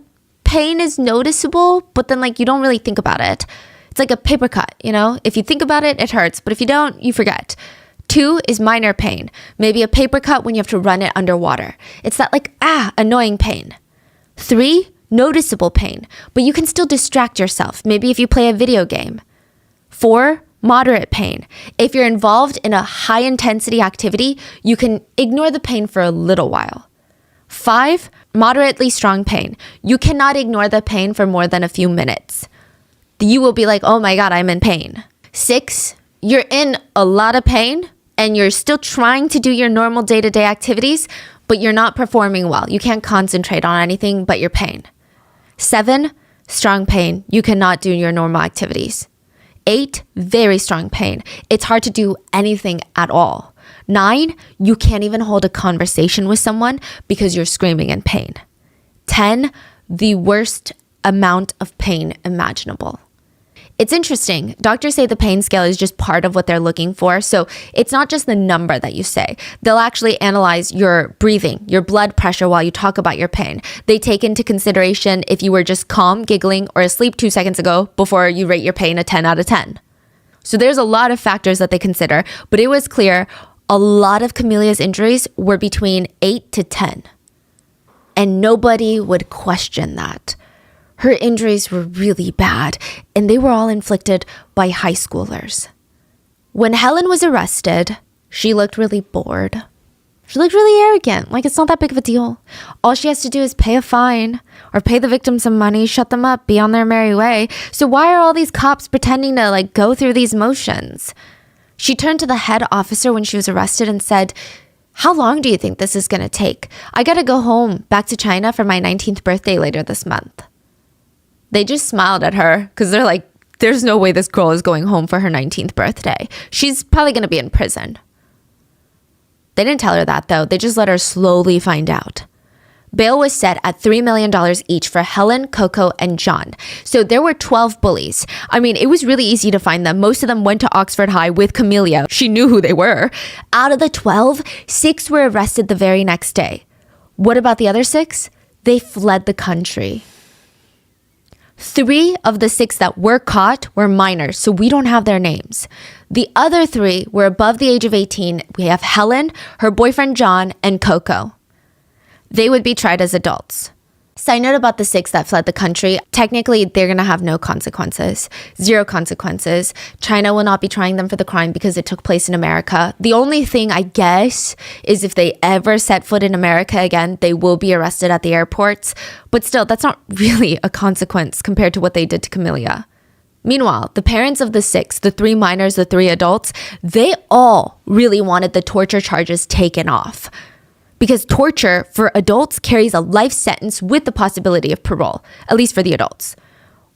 pain is noticeable, but then like you don't really think about it. It's like a paper cut, you know? If you think about it, it hurts, but if you don't, you forget. 2 is minor pain. Maybe a paper cut when you have to run it underwater. It's that like, annoying pain. 3, noticeable pain, but you can still distract yourself. Maybe if you play a video game. 4, moderate pain. If you're involved in a high intensity activity, you can ignore the pain for a little while. 5, moderately strong pain. You cannot ignore the pain for more than a few minutes. You will be like, oh my God, I'm in pain. 6, you're in a lot of pain and you're still trying to do your normal day-to-day activities, but you're not performing well. You can't concentrate on anything but your pain. 7, strong pain. You cannot do your normal activities. 8, very strong pain. It's hard to do anything at all. 9, you can't even hold a conversation with someone because you're screaming in pain. 10, the worst amount of pain imaginable. It's interesting. Doctors say the pain scale is just part of what they're looking for. So it's not just the number that you say. They'll actually analyze your breathing, your blood pressure while you talk about your pain. They take into consideration if you were just calm, giggling, or asleep 2 seconds ago before you rate your pain a 10 out of 10. So there's a lot of factors that they consider, but it was clear a lot of Camelia's injuries were between 8 to 10. And nobody would question that. Her injuries were really bad, and they were all inflicted by high schoolers. When Helen was arrested, she looked really bored. She looked really arrogant, like it's not that big of a deal. All she has to do is pay a fine or pay the victim some money, shut them up, be on their merry way. So why are all these cops pretending to like go through these motions? She turned to the head officer when she was arrested and said, "How long do you think this is going to take? I got to go home, back to China for my 19th birthday later this month." They just smiled at her because they're like, there's no way this girl is going home for her 19th birthday. She's probably going to be in prison. They didn't tell her that though. They just let her slowly find out. Bail was set at $3 million each for Helen, Coco, and John. So there were 12 bullies. I mean, it was really easy to find them. Most of them went to Oxford High with Camelia. She knew who they were. Out of the 12, 6 were arrested the very next day. What about the other 6? They fled the country. 3 of the 6 that were caught were minors, so we don't have their names. The other 3 were above the age of 18. We have Helen, her boyfriend John, and Coco. They would be tried as adults. Side note about the 6 that fled the country, technically they're going to have no consequences. 0 consequences. China will not be trying them for the crime because it took place in America. The only thing I guess is if they ever set foot in America again, they will be arrested at the airports. But still, that's not really a consequence compared to what they did to Camelia. Meanwhile, the parents of the 6, the 3 minors, the 3 adults, they all really wanted the torture charges taken off. Because torture for adults carries a life sentence with the possibility of parole, at least for the adults.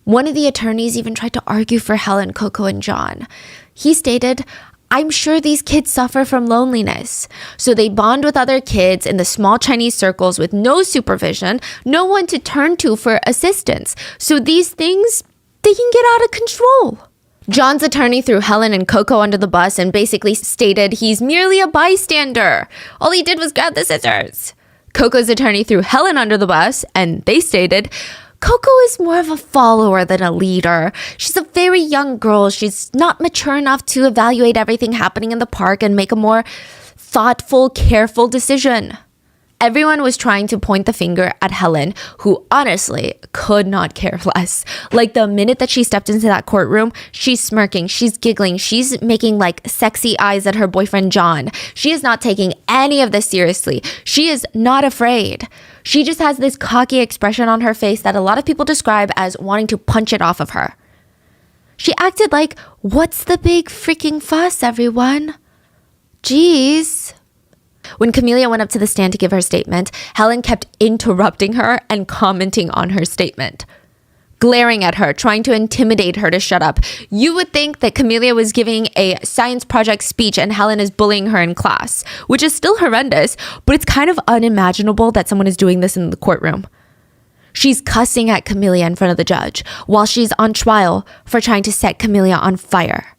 One of the attorneys even tried to argue for Helen, Coco, and John. He stated, "I'm sure these kids suffer from loneliness. So they bond with other kids in the small Chinese circles with no supervision, no one to turn to for assistance. So these things, they can get out of control." John's attorney threw Helen and Coco under the bus and basically stated he's merely a bystander. All he did was grab the scissors. Coco's attorney threw Helen under the bus and they stated, "Coco is more of a follower than a leader. She's a very young girl. She's not mature enough to evaluate everything happening in the park and make a more thoughtful, careful decision." Everyone was trying to point the finger at Helen, who honestly could not care less. Like the minute that she stepped into that courtroom, she's smirking, she's giggling, she's making like sexy eyes at her boyfriend John. She is not taking any of this seriously. She is not afraid. She just has this cocky expression on her face that a lot of people describe as wanting to punch it off of her. She acted like, "What's the big freaking fuss, everyone? Jeez." When Camelia went up to the stand to give her statement, Helen kept interrupting her and commenting on her statement, glaring at her, trying to intimidate her to shut up. You would think that Camelia was giving a science project speech and Helen is bullying her in class, which is still horrendous, but it's kind of unimaginable that someone is doing this in the courtroom. She's cussing at Camelia in front of the judge while she's on trial for trying to set Camelia on fire.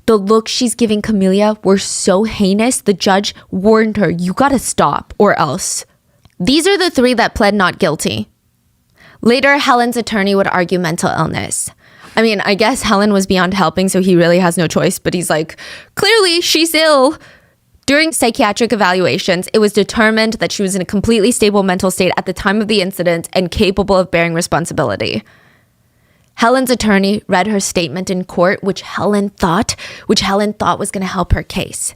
The looks she's giving Camelia were so heinous, the judge warned her, "You gotta stop or else." These are the 3 that pled not guilty. Later, Helen's attorney would argue mental illness. I mean, I guess Helen was beyond helping, so he really has no choice, but he's like, clearly she's ill. During psychiatric evaluations, it was determined that she was in a completely stable mental state at the time of the incident and capable of bearing responsibility. Helen's attorney read her statement in court, which Helen thought was going to help her case.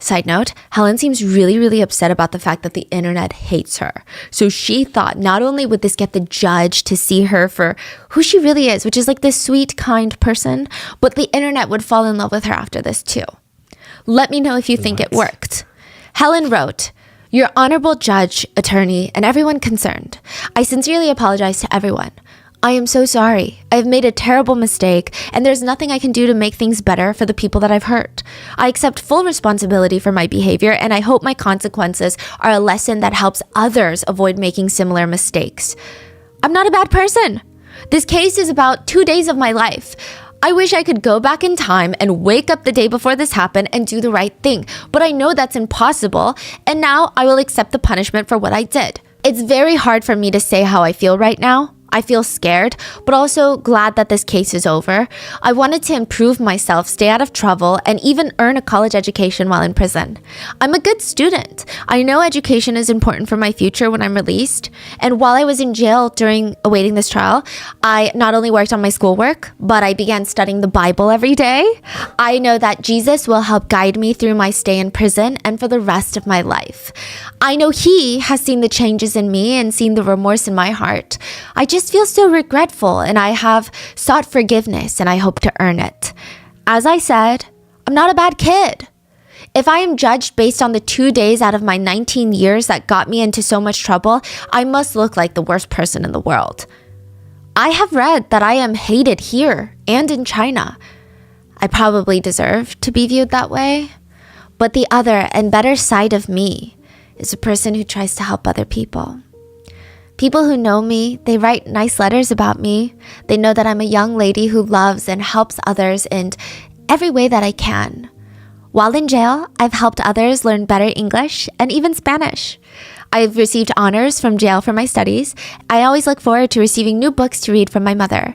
Side note, Helen seems really, really upset about the fact that the internet hates her. So she thought not only would this get the judge to see her for who she really is, which is like this sweet, kind person, but the internet would fall in love with her after this too. Let me know if you think it worked. Helen wrote, "Your honorable judge, attorney, and everyone concerned, I sincerely apologize to everyone. I am so sorry. I have made a terrible mistake, and there's nothing I can do to make things better for the people that I've hurt. I accept full responsibility for my behavior, and I hope my consequences are a lesson that helps others avoid making similar mistakes. I'm not a bad person. This case is about 2 days of my life. I wish I could go back in time and wake up the day before this happened and do the right thing, but I know that's impossible, and now I will accept the punishment for what I did. It's very hard for me to say how I feel right now. I feel scared, but also glad that this case is over. I wanted to improve myself, stay out of trouble, and even earn a college education while in prison. I'm a good student. I know education is important for my future when I'm released. And while I was in jail during awaiting this trial, I not only worked on my schoolwork, but I began studying the Bible every day. I know that Jesus will help guide me through my stay in prison and for the rest of my life. I know He has seen the changes in me and seen the remorse in my heart. I just feel so regretful, and I have sought forgiveness, and I hope to earn it. As I said, I'm not a bad kid. If I am judged based on the 2 days out of my 19 years that got me into so much trouble, I must look like the worst person in the world. I have read that I am hated here and in China. I probably deserve to be viewed that way, but the other and better side of me is a person who tries to help other people. People who know me, they write nice letters about me. They know that I'm a young lady who loves and helps others in every way that I can. While in jail, I've helped others learn better English and even Spanish. I've received honors from jail for my studies. I always look forward to receiving new books to read from my mother.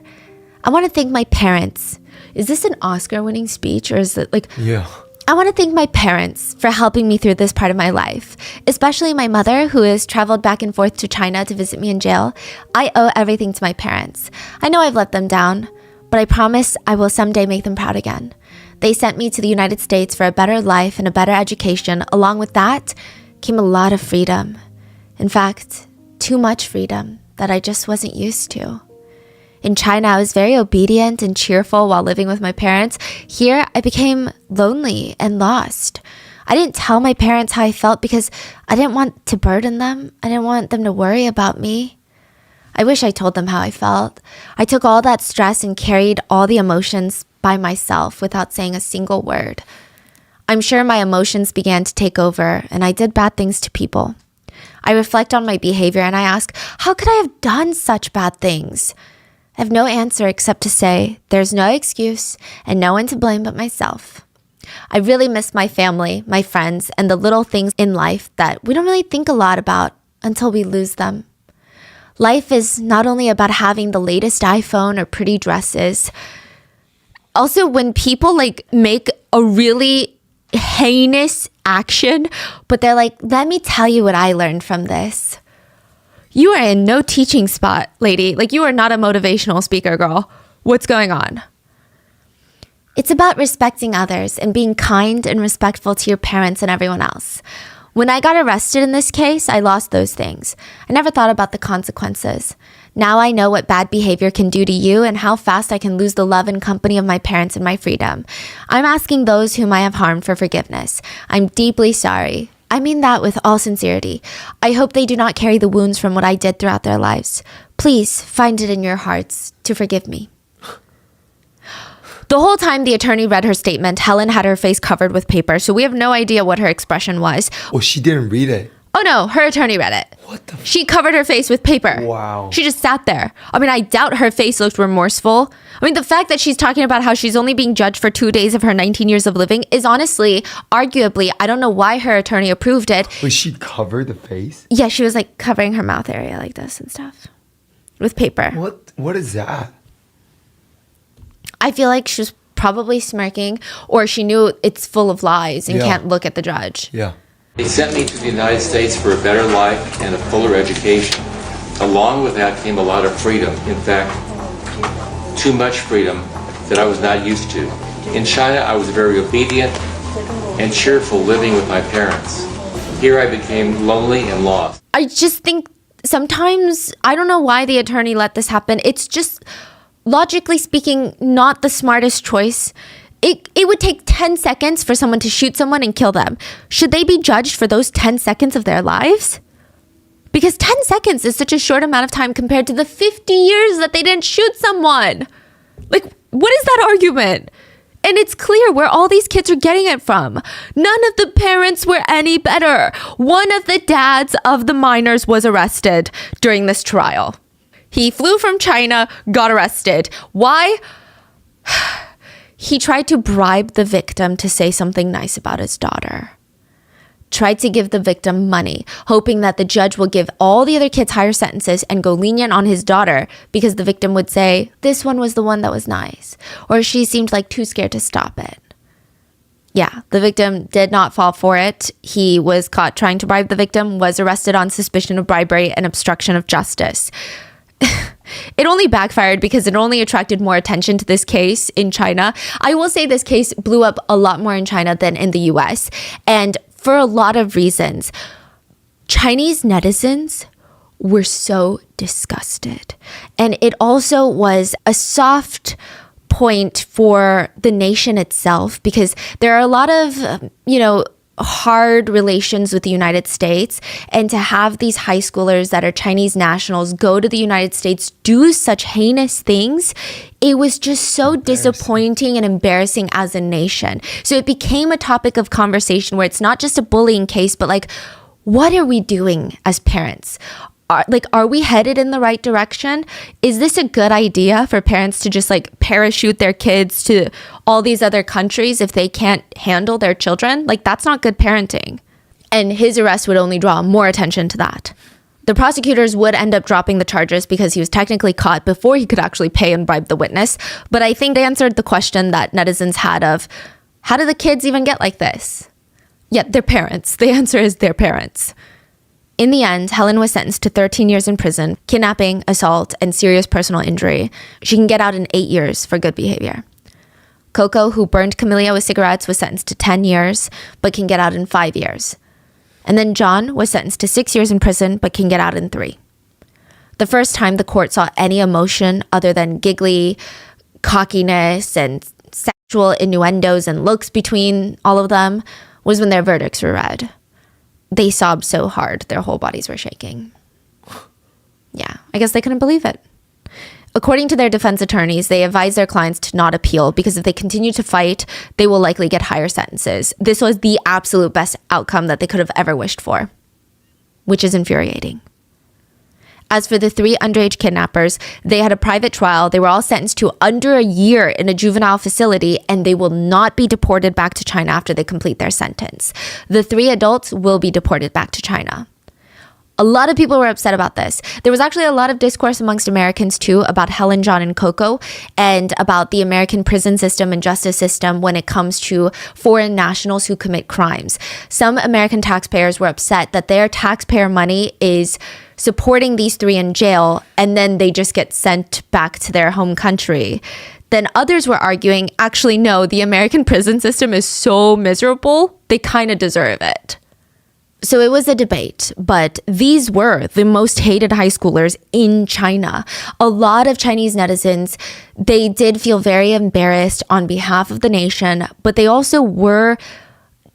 I want to thank my parents. Is this an Oscar-winning speech, or is it like... Yeah. I want to thank my parents for helping me through this part of my life, especially my mother, who has traveled back and forth to China to visit me in jail. I owe everything to my parents. I know I've let them down, but I promise I will someday make them proud again. They sent me to the United States for a better life and a better education. Along with that came a lot of freedom. In fact, too much freedom that I just wasn't used to. In China, I was very obedient and cheerful while living with my parents. Here, I became lonely and lost. I didn't tell my parents how I felt because I didn't want to burden them. I didn't want them to worry about me. I wish I told them how I felt. I took all that stress and carried all the emotions by myself without saying a single word. I'm sure my emotions began to take over, and I did bad things to people. I reflect on my behavior and I ask, how could I have done such bad things? I have no answer except to say there's no excuse and no one to blame but myself. I really miss my family, my friends, and the little things in life that we don't really think a lot about until we lose them. Life is not only about having the latest iPhone or pretty dresses. Also, when people make a really heinous action, but they're like, let me tell you what I learned from this. You are in no teaching spot, lady. You are not a motivational speaker, girl. What's going on? It's about respecting others and being kind and respectful to your parents and everyone else. When I got arrested in this case, I lost those things. I never thought about the consequences. Now I know what bad behavior can do to you and how fast I can lose the love and company of my parents and my freedom. I'm asking those whom I have harmed for forgiveness. I'm deeply sorry. I mean that with all sincerity. I hope they do not carry the wounds from what I did throughout their lives. Please find it in your hearts to forgive me. The whole time the attorney read her statement, Helen had her face covered with paper, so we have no idea what her expression was. Oh, she didn't read it. Oh no, her attorney read it. What the? She covered her face with paper. Wow. She just sat there. I mean, I doubt her face looked remorseful. I mean, the fact that she's talking about how she's only being judged for 2 days of her 19 years of living is honestly, arguably, I don't know why her attorney approved it. Was she covered the face? Yeah, she was covering her mouth area like this and stuff. It with paper. What is that? I feel like she was probably smirking, or she knew it's full of lies and can't look at the judge. Yeah. They sent me to the United States for a better life and a fuller education. Along with that came a lot of freedom. In fact, too much freedom that I was not used to. In China, I was very obedient and cheerful living with my parents. Here I became lonely and lost. I just think sometimes, I don't know why the attorney let this happen. It's just, logically speaking, not the smartest choice. It would take 10 seconds for someone to shoot someone and kill them. Should they be judged for those 10 seconds of their lives? Because 10 seconds is such a short amount of time compared to the 50 years that they didn't shoot someone. Like, what is that argument? And it's clear where all these kids are getting it from. None of the parents were any better. One of the dads of the minors was arrested during this trial. He flew from China, got arrested. Why? He tried to bribe the victim to say something nice about his daughter. Tried to give the victim money, hoping that the judge will give all the other kids higher sentences and go lenient on his daughter because the victim would say, this one was the one that was nice, or she seemed like too scared to stop it. Yeah, the victim did not fall for it. He was caught trying to bribe the victim, was arrested on suspicion of bribery and obstruction of justice. It only backfired because it only attracted more attention to this case in China. I will say this case blew up a lot more in China than in the US. And for a lot of reasons, Chinese netizens were so disgusted. And it also was a soft point for the nation itself because there are a lot of, hard relations with the United States, and to have these high schoolers that are Chinese nationals go to the United States, do such heinous things, it was just so disappointing and embarrassing as a nation. So it became a topic of conversation where it's not just a bullying case, but like, what are we doing as parents? Are we headed in the right direction? Is this a good idea for parents to just like parachute their kids to all these other countries if they can't handle their children? Like, that's not good parenting. And his arrest would only draw more attention to that. The prosecutors would end up dropping the charges because he was technically caught before he could actually pay and bribe the witness. But I think they answered the question that netizens had of, how do the kids even get like this? Yeah, their parents. The answer is their parents. In the end, Helen was sentenced to 13 years in prison, kidnapping, assault, and serious personal injury. She can get out in 8 years for good behavior. Coco, who burned Camellia with cigarettes, was sentenced to 10 years, but can get out in 5 years. And then John was sentenced to 6 years in prison, but can get out in 3. The first time the court saw any emotion other than giggly cockiness and sexual innuendos and looks between all of them was when their verdicts were read. They sobbed so hard, their whole bodies were shaking. Yeah, I guess they couldn't believe it. According to their defense attorneys, they advised their clients to not appeal because if they continue to fight, they will likely get higher sentences. This was the absolute best outcome that they could have ever wished for, which is infuriating. As for the 3 underage kidnappers, they had a private trial. They were all sentenced to under a year in a juvenile facility, and they will not be deported back to China after they complete their sentence. The 3 adults will be deported back to China. A lot of people were upset about this. There was actually a lot of discourse amongst Americans too about Helen, John, and Coco, and about the American prison system and justice system when it comes to foreign nationals who commit crimes. Some American taxpayers were upset that their taxpayer money is supporting these 3 in jail, and then they just get sent back to their home country. Then others were arguing, actually, no, the American prison system is so miserable, they kind of deserve it. So it was a debate, but these were the most hated high schoolers in China. A lot of Chinese netizens, they did feel very embarrassed on behalf of the nation, but they also were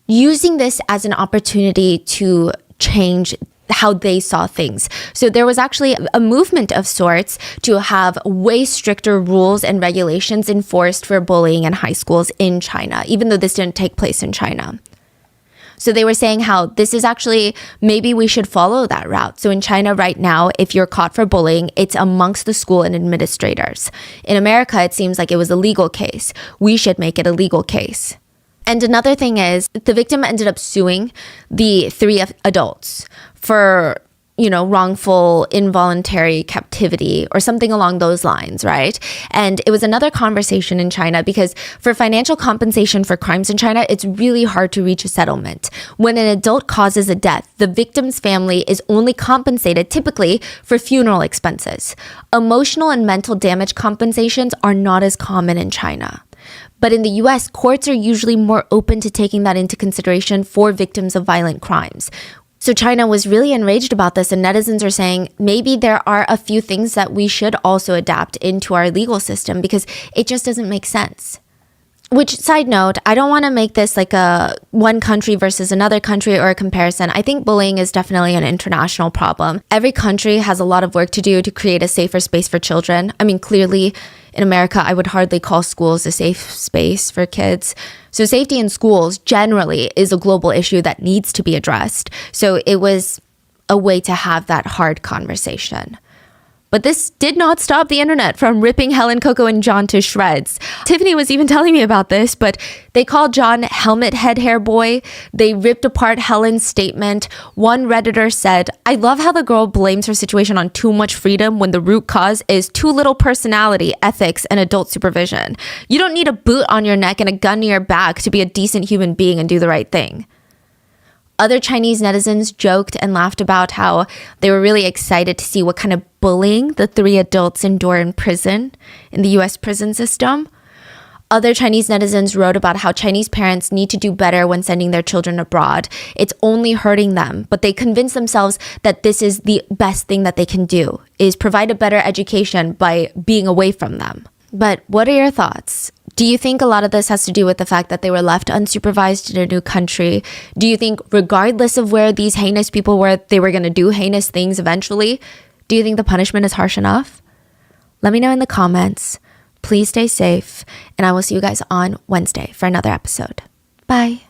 using this as an opportunity to change how they saw things. So there was actually a movement of sorts to have way stricter rules and regulations enforced for bullying in high schools in China, even though this didn't take place in China. So they were saying how this is actually, maybe we should follow that route. So in China right now, if you're caught for bullying, it's amongst the school and administrators. In America, it seems like it was a legal case. We should make it a legal case. And another thing is, the victim ended up suing the 3 adults for wrongful involuntary captivity or something along those lines, right? And it was another conversation in China because for financial compensation for crimes in China, it's really hard to reach a settlement. When an adult causes a death, the victim's family is only compensated typically for funeral expenses. Emotional and mental damage compensations are not as common in China. But in the US, courts are usually more open to taking that into consideration for victims of violent crimes. So China was really enraged about this, and netizens are saying maybe there are a few things that we should also adapt into our legal system because it just doesn't make sense. Which, side note, I don't want to make this like a one country versus another country or a comparison. I think bullying is definitely an international problem. Every country has a lot of work to do to create a safer space for children. I mean, clearly, in America, I would hardly call schools a safe space for kids. So safety in schools generally is a global issue that needs to be addressed. So it was a way to have that hard conversation. But this did not stop the internet from ripping Helen, Coco, and John to shreds. Tiffany was even telling me about this, but they called John helmet head hair boy. They ripped apart Helen's statement. One Redditor said, "I love how the girl blames her situation on too much freedom when the root cause is too little personality, ethics, and adult supervision. You don't need a boot on your neck and a gun to your back to be a decent human being and do the right thing." Other Chinese netizens joked and laughed about how they were really excited to see what kind of bullying the three adults endure in prison, in the US prison system. Other Chinese netizens wrote about how Chinese parents need to do better when sending their children abroad. It's only hurting them, but they convince themselves that this is the best thing that they can do, is provide a better education by being away from them. But what are your thoughts? Do you think a lot of this has to do with the fact that they were left unsupervised in a new country? Do you think regardless of where these heinous people were, they were going to do heinous things eventually? Do you think the punishment is harsh enough? Let me know in the comments. Please stay safe, and I will see you guys on Wednesday for another episode. Bye.